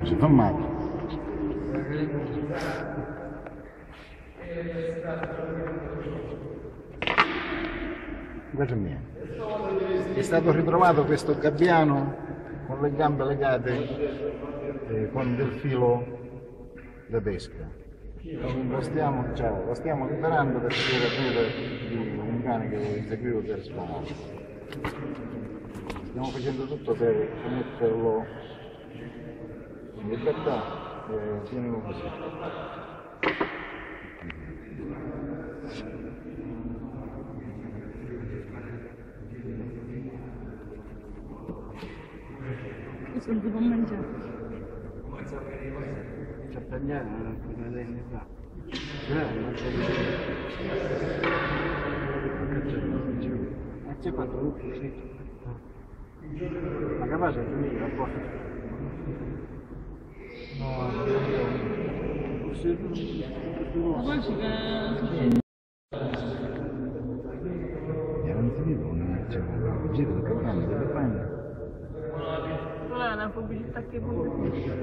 Si fa male. Guarda mia. È stato ritrovato questo gabbiano con le gambe legate con del filo da pesca. Lo stiamo liberando perché era due di un cane che lo inseguivo per sparare. Stiamo facendo tutto per metterlo in libertà e tienilo così. Questo non si può mangiare. C'è tagliato, non puoi vedere qua. C'è fatto tutto, sì. Ma capace di finire la porta? No, Ma poi ci Non si vede, c'è un giro del cappello delle panne. quella è una pubblicità che pubblica.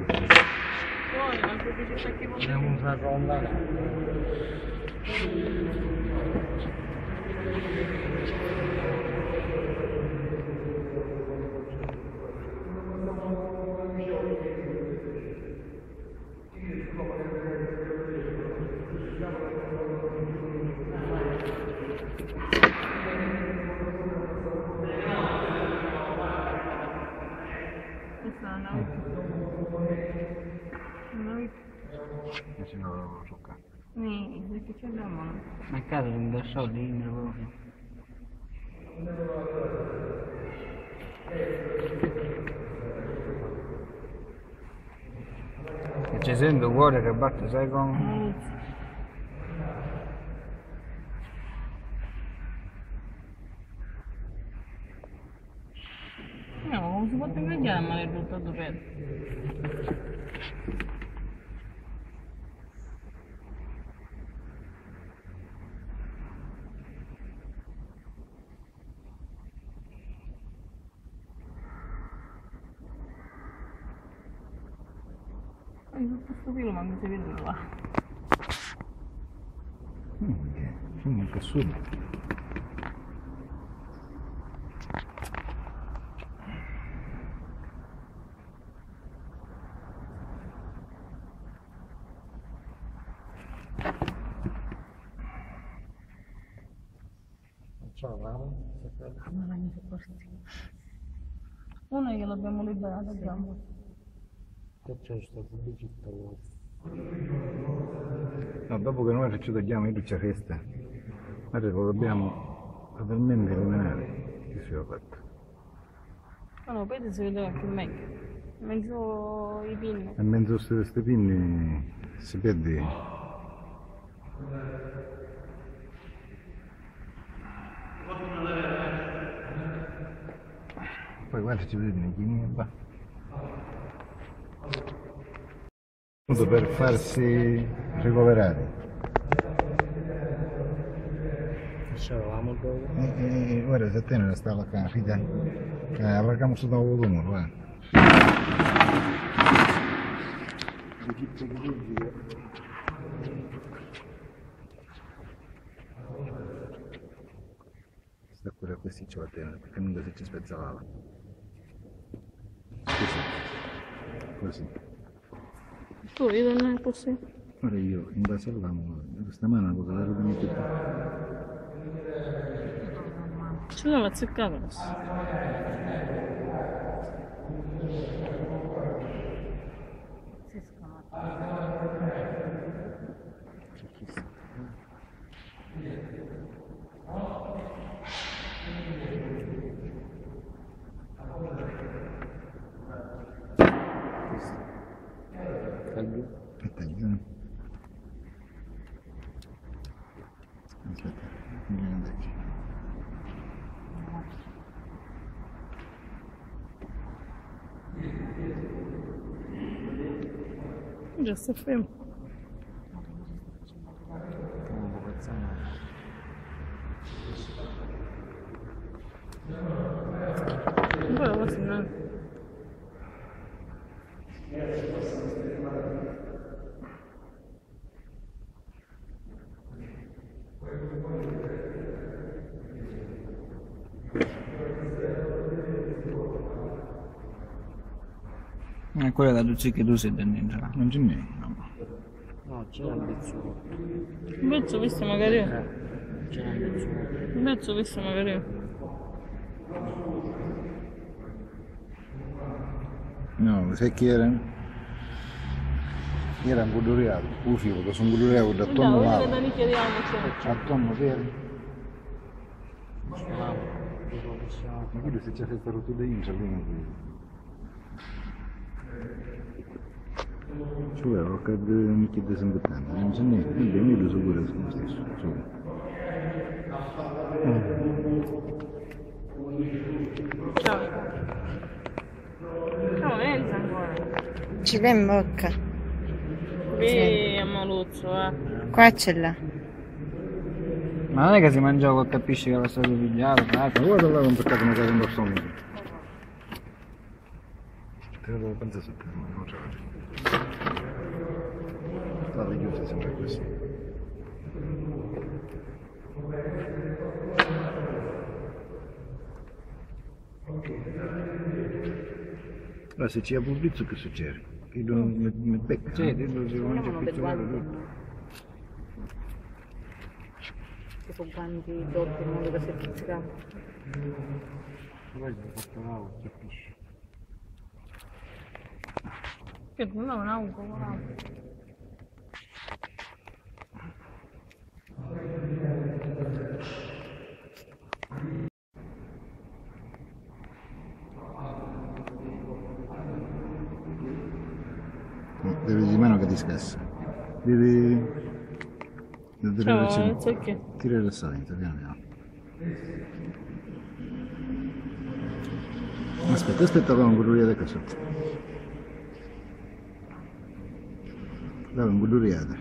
Poi una pubblicità che pubblica. abbiamo usato online. Questa è una Se no lo tocca. perché c'è la mano. A casa non da soldi proprio. E ci sento il cuore che batte, sai come? No, ma come si può ingaggiare maledetto dov'è? Questo filo ma mi si vede là. Che assurdo. Ciao, Ma non mi porti. Uno glielo abbiamo liberato, abbiamo. che c'è sta pubblicità? No, dopo che noi ci togliamo in luce festa, noi lo dobbiamo totalmente eliminare. Che si è fatto? No, no, poi si vede anche meglio. In mezzo i pinni. E in mezzo a questi pinni si perde. Poi guarda, ci vedi nei chini qua. Per farsi ricoverare. C'eravamo dove? Guarda, se te ne sta la capita. Avremo stato un volume, guarda. Sta pure questi ce la tengono, perché non si ci spezzava. Così. Tu io non è così. Ora io in base all'amo, questa mano cosa la rovini tutta. Ci sono azzeccata. Si scappa. Aspetta, Già sto fermo. Poi lo posso andare. Quella che tu sì che tu sei dentro. Non c'è niente. No. No, c'è un pezzo. Un pezzo visto magari io. C'è un pezzo. Un pezzo visto magari io. No, sai chi era? Era un guduriato, un filo, che sono guduriato da tonno Andiamo, male. vedi che chiediamo se. A tonno vero. Suonavo. Dico che siamo. Ma quello se c'è fatto rotto da io, lì non cioè, ho capito mi chiede sempre tanto, non c'è niente, io lo so pure su stesso. Ciao. Ciao, entra ancora. Ce l'hai in bocca. Qui a Maluzzo, Qua ce l'ha. Ma non è che si mangiava col capisci che era stato pigliato, Ma guarda là, un peccato mi cade in stomaco. Te lo devo pensare su te, non c'è ragione. State chiuse sempre così. Ma se c'è un pizzo che succede? Che non mi becca. Sì, tu si mangia piccolato tutto. Tipo guanti doppi in modo che si pizzicava. Guarda, fatto l'auto, capisci. Che tu non hai un po'. Devi di mano che ti scassa. Devi Ciao, sai che? tirare il salente, piano piano. Aspetta, con un guduriata qua sotto. Dai, un guduriata.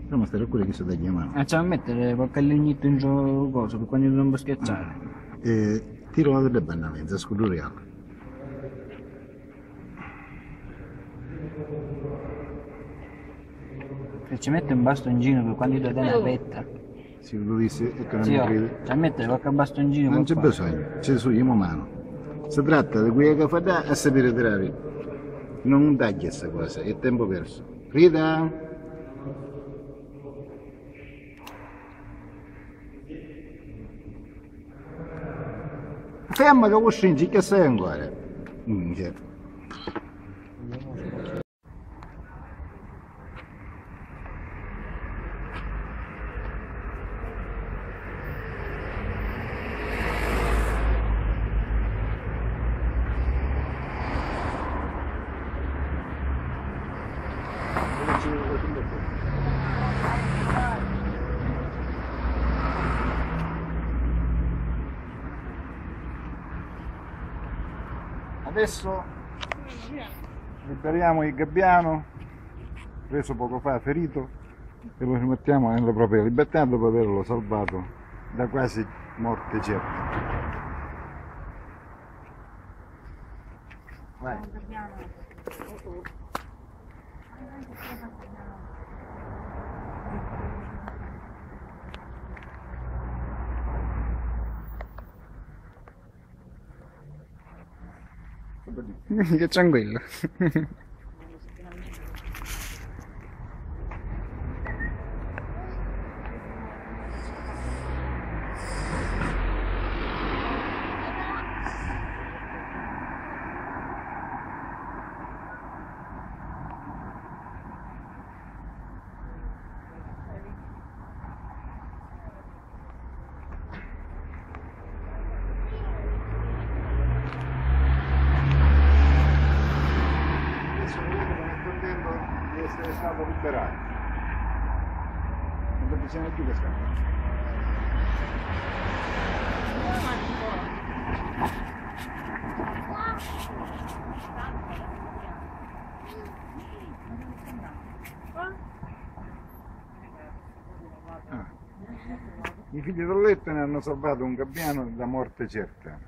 Dobbiamo stare a quelli che sono da chiamare. C'è da mettere qualche legnetto in gioco, cosa, per quando non può schiacciare. E tiro la delle benne a mezza, scuduriata. Se ci mette un bastoncino per quando ti dai una petta. Se lo dici e che non Sì, mi credi. c'è da mettere qualche bastoncino. Non c'è qua. bisogno, c'è su io mano. Si tratta di quella che fa da a sapere tirare. Non taglia questa cosa, è tempo perso. Rita! Ferma che vuoi stringi, che sei ancora? Minchia. Adesso liberiamo il gabbiano, preso poco fa ferito, e lo rimettiamo nella propria libertà dopo averlo salvato da quasi morte certa. Vai. Che tranquillo. Di essere stato liberato. Non possiamo più pescare. Ah. I figli d'Ollettone hanno salvato un gabbiano da morte certa.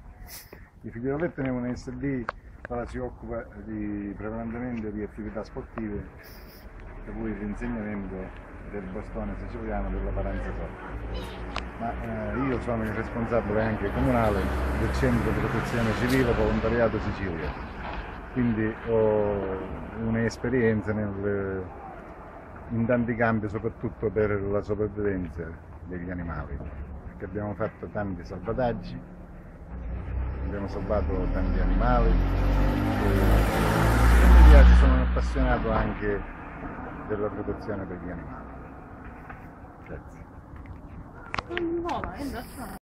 I figli d'Ollettone devono essere lì, ora si occupa prevalentemente di attività sportive, per cui l'insegnamento del bastone siciliano della Paranza Sotto. Ma io sono il responsabile anche comunale del centro di protezione civile Volontariato Sicilia, quindi ho un'esperienza in tanti campi, soprattutto per la sopravvivenza degli animali, perché abbiamo fatto tanti salvataggi, abbiamo salvato tanti animali e mi piace, sono un appassionato anche della protezione per gli animali. Grazie. Non vola, è da